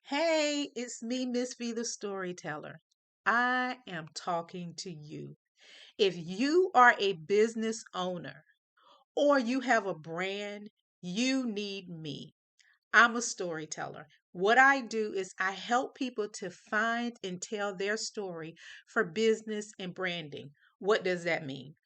Hey, it's me, Miss V The Storyteller. I am talking to you. If you are a business owner or you have a brand, you need me. I'm a storyteller. What I do is I help people to find and tell their story for business and branding. What does that mean?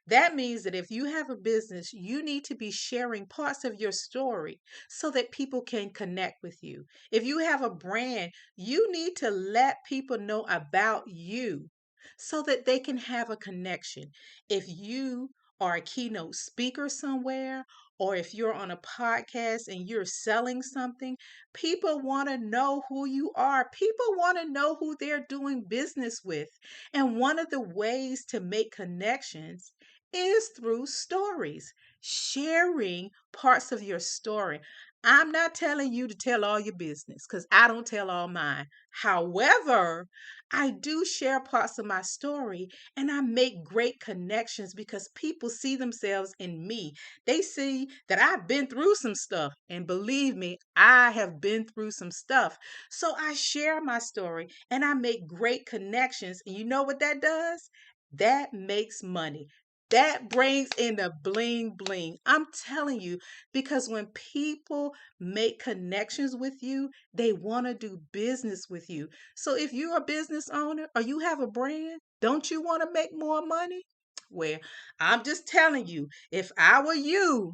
That means that if you have a business, you need to be sharing parts of your story so that people can connect with you. If you have a brand, you need to let people know about you so that they can have a connection. If you are a keynote speaker somewhere, or if you're on a podcast and you're selling something, people want to know who you are. People want to know who they're doing business with. And one of the ways to make connections is through stories, sharing parts of your story. I'm not telling you to tell all your business because I don't tell all mine. However, I do share parts of my story and I make great connections because people see themselves in me. They see that I've been through some stuff. And believe me, I have been through some stuff. So I share my story and I make great connections. And you know what that does? That makes money. That brings in the bling bling. I'm telling you, because when people make connections with you, they want to do business with you. So if you're a business owner or you have a brand, don't you want to make more money? Well, I'm just telling you, if I were you,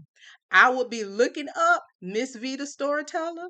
I would be looking up Miss V the Storyteller